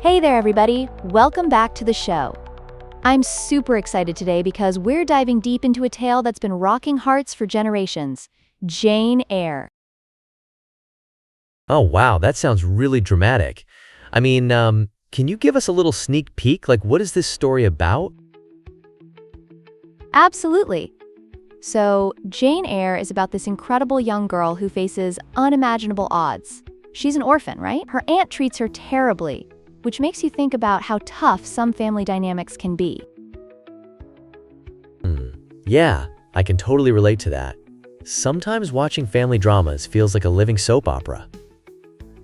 Hey there, everybody. Welcome back to the show. I'm super excited today because we're diving deep into a tale that's been rocking hearts for generations, Jane Eyre. Oh, wow, that sounds really dramatic. Can you give us a little sneak peek? Like, what is this story about? Absolutely. So, Jane Eyre is about this incredible young girl who faces unimaginable odds. She's an orphan, right? Her aunt treats her terribly, which makes you think about how tough some family dynamics can be. Yeah, I can totally relate to that. Sometimes watching family dramas feels like a living soap opera.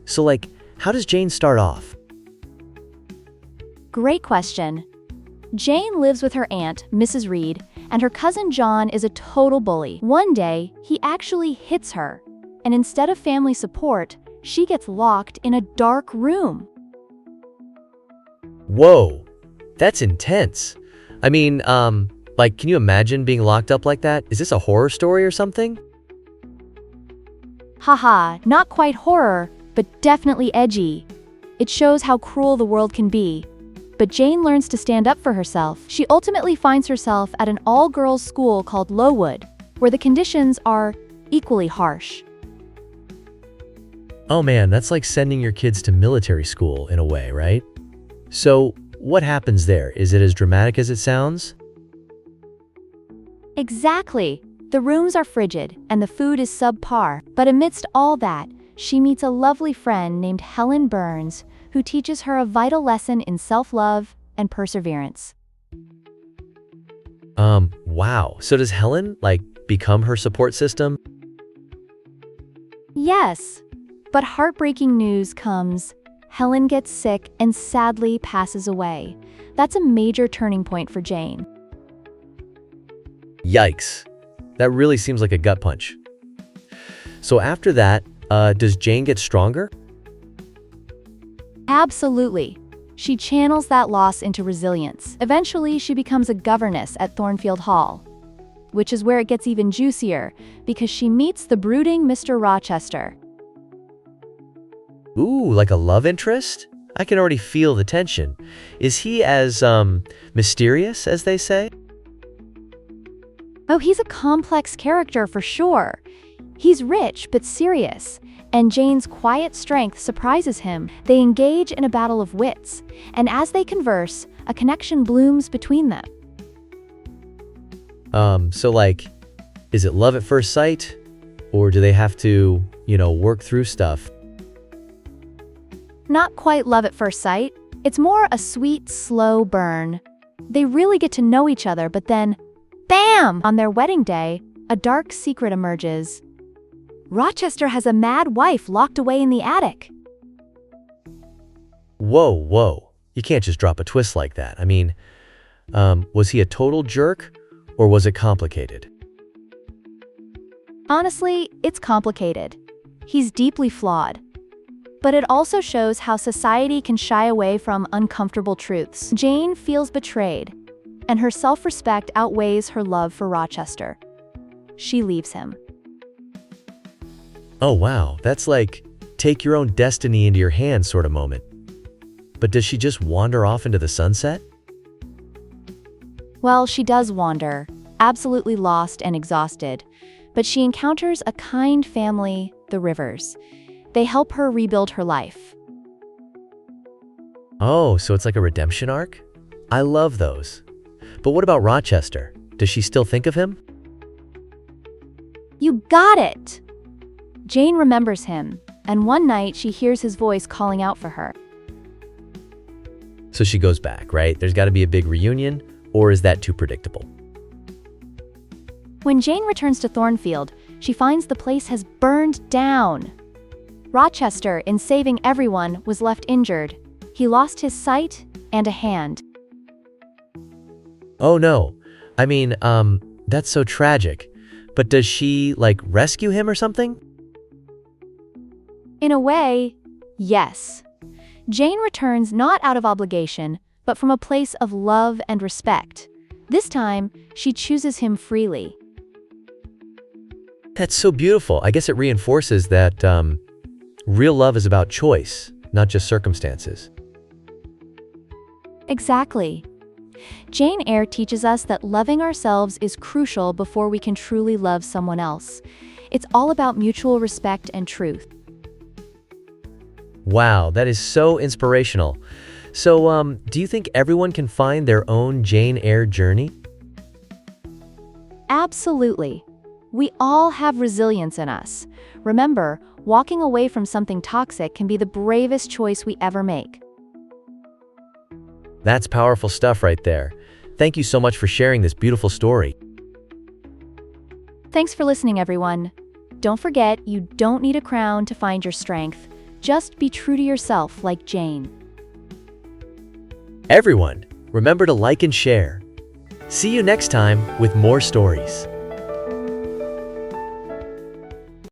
So, how does Jane start off? Great question. Jane lives with her aunt, Mrs. Reed, and her cousin John is a total bully. One day, he actually hits her, and instead of family support, she gets locked in a dark room. Whoa, that's intense. Can you imagine being locked up like that? Is this a horror story or something? Haha, not quite horror, but definitely edgy. It shows how cruel the world can be. But Jane learns to stand up for herself. She ultimately finds herself at an all-girls school called Lowood, where the conditions are equally harsh. Oh man, that's like sending your kids to military school in a way, right? So, what happens there? Is it as dramatic as it sounds? Exactly. The rooms are frigid, and the food is subpar. But amidst all that, she meets a lovely friend named Helen Burns, who teaches her a vital lesson in self-love and perseverance. Wow. So does Helen, become her support system? Yes, but heartbreaking news comes. Helen gets sick and sadly passes away. That's a major turning point for Jane. Yikes. That really seems like a gut punch. So after that, does Jane get stronger? Absolutely. She channels that loss into resilience. Eventually, she becomes a governess at Thornfield Hall, which is where it gets even juicier because she meets the brooding Mr. Rochester. Ooh, like a love interest? I can already feel the tension. Is he as, mysterious as they say? Oh, he's a complex character for sure. He's rich but serious, and Jane's quiet strength surprises him. They engage in a battle of wits, and as they converse, a connection blooms between them. Is it love at first sight? Or do they have to, work through stuff? Not quite love at first sight. It's more a sweet, slow burn. They really get to know each other, but then, bam! On their wedding day, a dark secret emerges. Rochester has a mad wife locked away in the attic. Whoa. You can't just drop a twist like that. Was he a total jerk, or was it complicated? Honestly, it's complicated. He's deeply flawed. But it also shows how society can shy away from uncomfortable truths. Jane feels betrayed, and her self-respect outweighs her love for Rochester. She leaves him. Oh wow, that's like take your own destiny into your hands sort of moment. But does she just wander off into the sunset? Well, she does wander, absolutely lost and exhausted, but she encounters a kind family, the Rivers. They help her rebuild her life. Oh, so it's like a redemption arc? I love those. But what about Rochester? Does she still think of him? You got it! Jane remembers him, and one night she hears his voice calling out for her. So she goes back, right? There's got to be a big reunion, or is that too predictable? When Jane returns to Thornfield, she finds the place has burned down. Rochester, in saving everyone, was left injured. He lost his sight and a hand. Oh no. That's so tragic. But does she, rescue him or something? In a way, yes. Jane returns not out of obligation, but from a place of love and respect. This time, she chooses him freely. That's so beautiful. I guess it reinforces that real love is about choice, not just circumstances. Exactly. Jane Eyre teaches us that loving ourselves is crucial before we can truly love someone else. It's all about mutual respect and truth. Wow, that is so inspirational. So, do you think everyone can find their own Jane Eyre journey? Absolutely. We all have resilience in us. Remember, walking away from something toxic can be the bravest choice we ever make. That's powerful stuff right there. Thank you so much for sharing this beautiful story. Thanks for listening, everyone. Don't forget, you don't need a crown to find your strength. Just be true to yourself like Jane. Everyone, remember to like and share. See you next time with more stories.